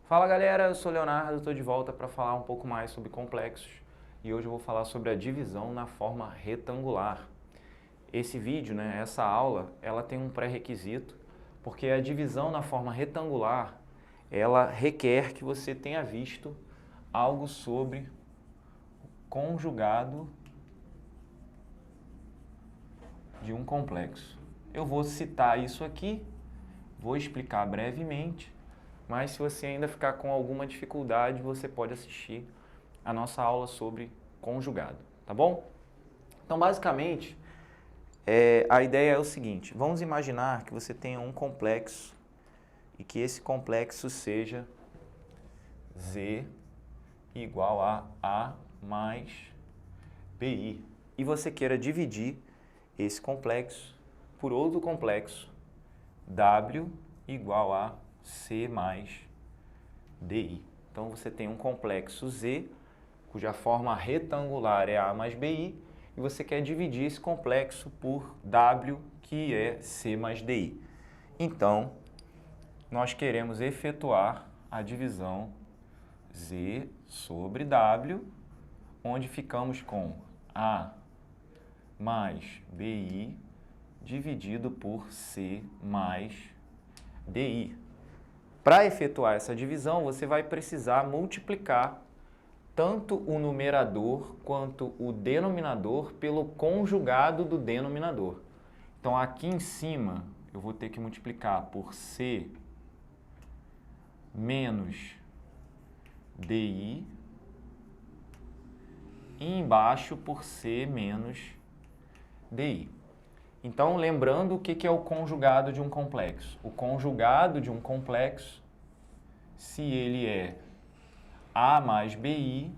Fala galera, eu sou o Leonardo, estou de volta para falar um pouco mais sobre complexos e hoje eu vou falar sobre a divisão na forma retangular. Esse vídeo, essa aula, ela tem um pré-requisito porque a divisão na forma retangular ela requer que você tenha visto algo sobre conjugado de um complexo. Eu vou citar isso aqui, vou explicar brevemente. Mas se você ainda ficar com alguma dificuldade, você pode assistir a nossa aula sobre conjugado, tá bom? Então, basicamente, a ideia é o seguinte, vamos imaginar que você tenha um complexo e que esse complexo seja Z igual a A mais BI. E você queira dividir esse complexo por outro complexo W igual a C mais DI. Então você tem um complexo Z, cuja forma retangular é A mais BI, e você quer dividir esse complexo por W, que é C mais DI. Então, nós queremos efetuar a divisão Z sobre W, onde ficamos com A mais BI dividido por C mais DI. Para efetuar essa divisão, você vai precisar multiplicar tanto o numerador quanto o denominador pelo conjugado do denominador. Então, aqui em cima, eu vou ter que multiplicar por C menos DI e embaixo por C menos DI. Então, lembrando o que é o conjugado de um complexo. O conjugado de um complexo, se ele é A mais BI,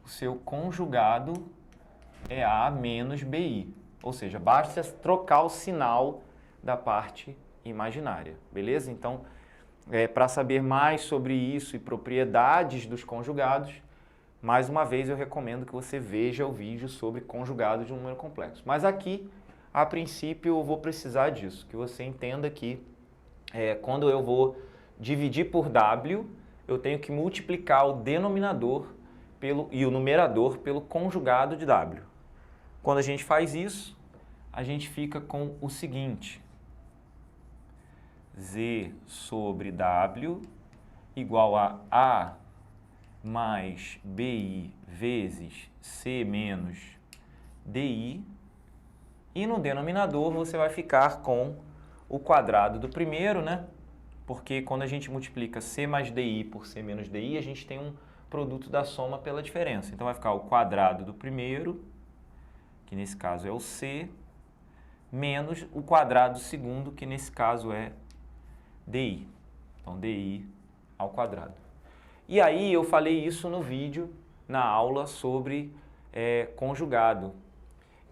o seu conjugado é A menos BI. Ou seja, basta trocar o sinal da parte imaginária, beleza? Então, para saber mais sobre isso e propriedades dos conjugados, mais uma vez eu recomendo que você veja o vídeo sobre conjugado de um número complexo. Mas aqui, a princípio, eu vou precisar disso, que você entenda que quando eu vou dividir por W, eu tenho que multiplicar o denominador e o numerador pelo conjugado de W. Quando a gente faz isso, a gente fica com o seguinte: Z sobre W igual a A mais BI vezes C menos DI. E no denominador você vai ficar com o quadrado do primeiro, Porque quando a gente multiplica C mais DI por C menos DI, a gente tem um produto da soma pela diferença. Então vai ficar o quadrado do primeiro, que nesse caso é o C, menos o quadrado do segundo, que nesse caso é DI. Então DI ao quadrado. E aí eu falei isso no vídeo, na aula sobre conjugado.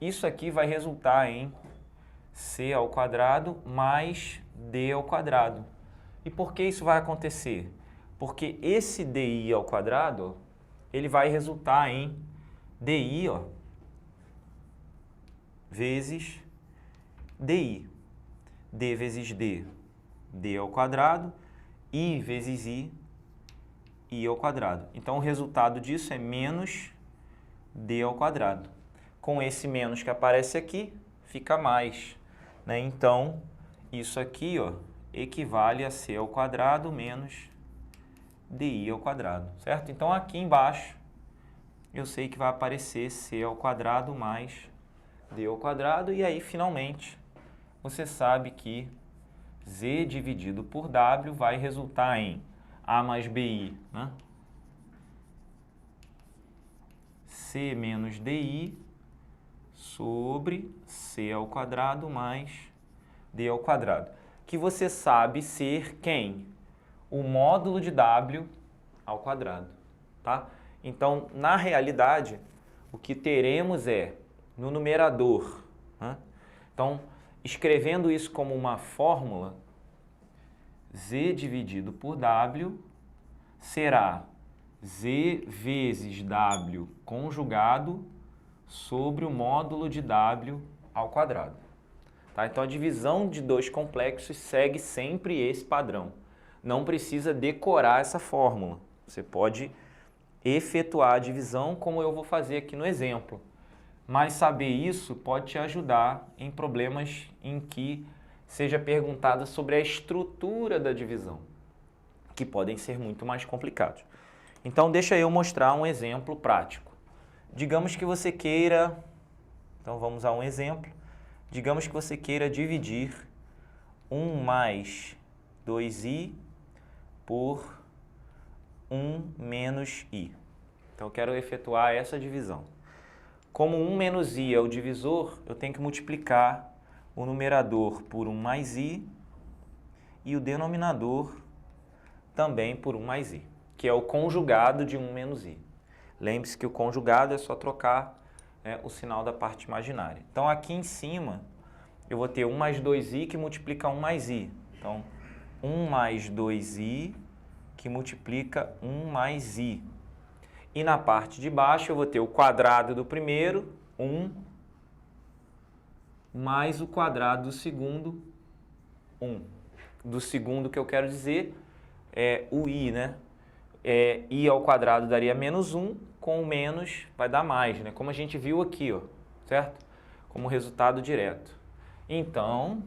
Isso aqui vai resultar em C ao quadrado mais D ao quadrado. E por que isso vai acontecer? Porque esse DI ao quadrado, ele vai resultar em DI vezes DI. D vezes D, D ao quadrado. I vezes I ao quadrado. Então o resultado disso é menos D ao quadrado. Com esse menos que aparece aqui, fica mais. Então, isso aqui equivale a C ao quadrado menos DI ao quadrado, certo? Então, aqui embaixo, eu sei que vai aparecer C ao quadrado mais D ao quadrado. E aí, finalmente, você sabe que Z dividido por W vai resultar em A mais BI, C menos DI sobre C ao quadrado mais D ao quadrado, que você sabe ser quem? O módulo de W ao quadrado, tá? Então, na realidade, o que teremos no numerador, Então, escrevendo isso como uma fórmula, Z dividido por W será Z vezes W conjugado sobre o módulo de W ao quadrado. Tá? Então, a divisão de dois complexos segue sempre esse padrão. não precisa decorar essa fórmula. Você pode efetuar a divisão como eu vou fazer aqui no exemplo. Mas saber isso pode te ajudar em problemas em que seja perguntada sobre a estrutura da divisão, que podem ser muito mais complicados. Então, deixa eu mostrar um exemplo prático. Digamos que você queira, então vamos a um exemplo, digamos que você queira dividir 1 mais 2i por 1 menos i. Então, eu quero efetuar essa divisão. Como 1 menos i é o divisor, eu tenho que multiplicar o numerador por 1 mais i e o denominador também por 1 mais i, que é o conjugado de 1 menos i. Lembre-se que o conjugado é só trocar o sinal da parte imaginária. Então, aqui em cima, eu vou ter 1 mais 2i que multiplica 1 mais i. Então, 1 mais 2i que multiplica 1 mais i. E na parte de baixo eu vou ter o quadrado do primeiro, 1, mais o quadrado do segundo, 1. Do segundo que eu quero dizer é o i, né? I ao quadrado daria menos 1, com o menos vai dar mais, né? Como a gente viu aqui, ó, certo? Como resultado direto. Então,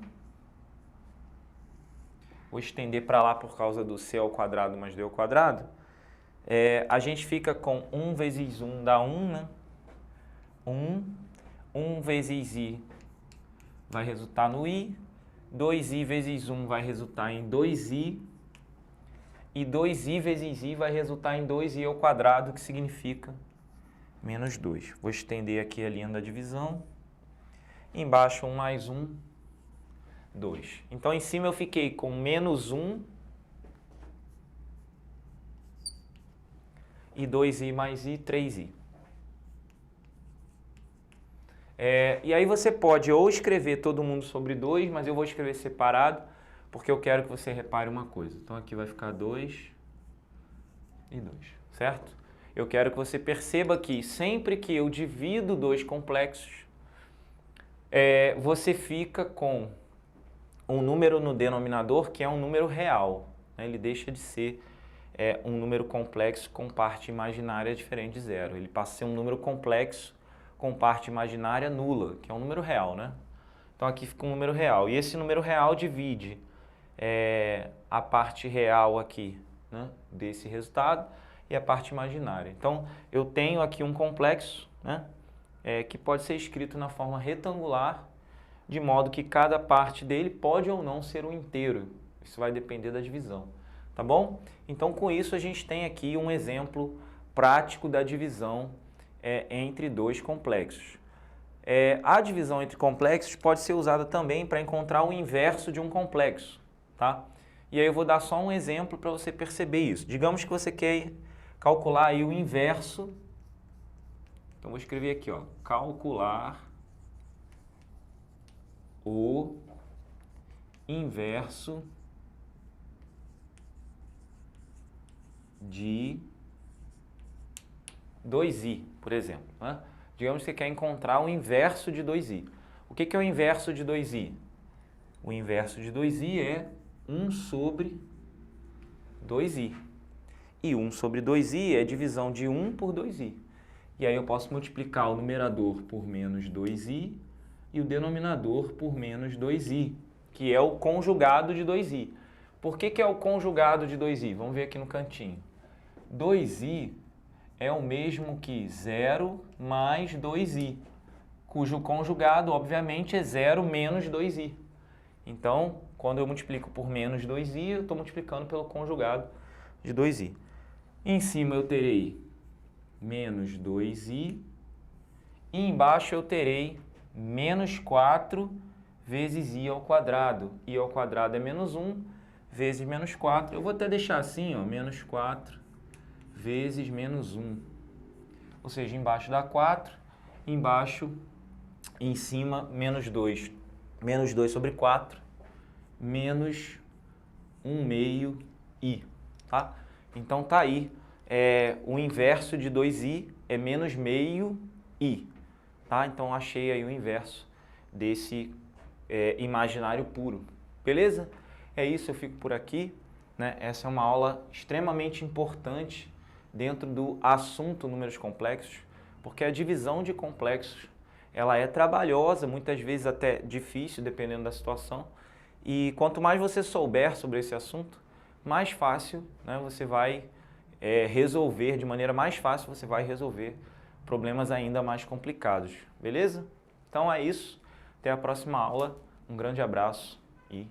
vou estender para lá por causa do c ao quadrado mais d ao quadrado. A gente fica com 1 vezes 1 dá 1, né? 1 vezes i vai resultar no i, 2i vezes 1 vai resultar em 2i, e 2i vezes i vai resultar em 2i ao quadrado, que significa menos 2. Vou estender aqui a linha da divisão. Embaixo 1 mais 1, 2. Então, em cima eu fiquei com menos 1 e 2i mais i, 3i. E aí você pode ou escrever todo mundo sobre 2, mas eu vou escrever separado, porque eu quero que você repare uma coisa. Então, aqui vai ficar 2 e 2, certo? Eu quero que você perceba que sempre que eu divido dois complexos, você fica com um número no denominador que é um número real, né? Ele deixa de ser um número complexo com parte imaginária diferente de zero. Ele passa a ser um número complexo com parte imaginária nula, que é um número real, né? Então aqui fica um número real. E esse número real divide a parte real aqui, né, desse resultado e a parte imaginária. Então eu tenho aqui um complexo, né, que pode ser escrito na forma retangular, de modo que cada parte dele pode ou não ser um inteiro. Isso vai depender da divisão, tá bom? Então, com isso, a gente tem aqui um exemplo prático da divisão entre dois complexos. A divisão entre complexos pode ser usada também para encontrar o inverso de um complexo, tá? E aí eu vou dar só um exemplo para você perceber isso. Digamos que você quer calcular aí o inverso. Então, vou escrever aqui, ó, calcular o inverso de 2i, por exemplo, né? Digamos que você quer encontrar o inverso de 2i. O que é o inverso de 2i? O inverso de 2i é 1 sobre 2i. E 1 sobre 2i é divisão de 1 por 2i. E aí eu posso multiplicar o numerador por menos 2i e o denominador por menos 2i, que é o conjugado de 2i. Por que é o conjugado de 2i? Vamos ver aqui no cantinho. 2i é o mesmo que 0 mais 2i, cujo conjugado, obviamente, é 0 menos 2i. Então, quando eu multiplico por menos 2i, eu estou multiplicando pelo conjugado de 2i. Em cima eu terei menos 2i e embaixo eu terei menos 4 vezes i ao quadrado. I ao quadrado é menos 1 vezes menos 4. Eu vou até deixar assim, ó, menos 4 vezes menos 1. Ou seja, embaixo dá 4, embaixo, em cima, menos 2. Menos 2 sobre 4, menos 1 meio i, tá? Então tá aí, o inverso de 2i é menos meio i, tá? Então achei aí o inverso desse imaginário puro, beleza? É isso, eu fico por aqui, né? Essa é uma aula extremamente importante dentro do assunto números complexos, porque a divisão de complexos ela é trabalhosa, muitas vezes até difícil, dependendo da situação. E quanto mais você souber sobre esse assunto, mais fácil, né, você vai resolver, de maneira mais fácil você vai resolver problemas ainda mais complicados, beleza? Então é isso, até a próxima aula, um grande abraço e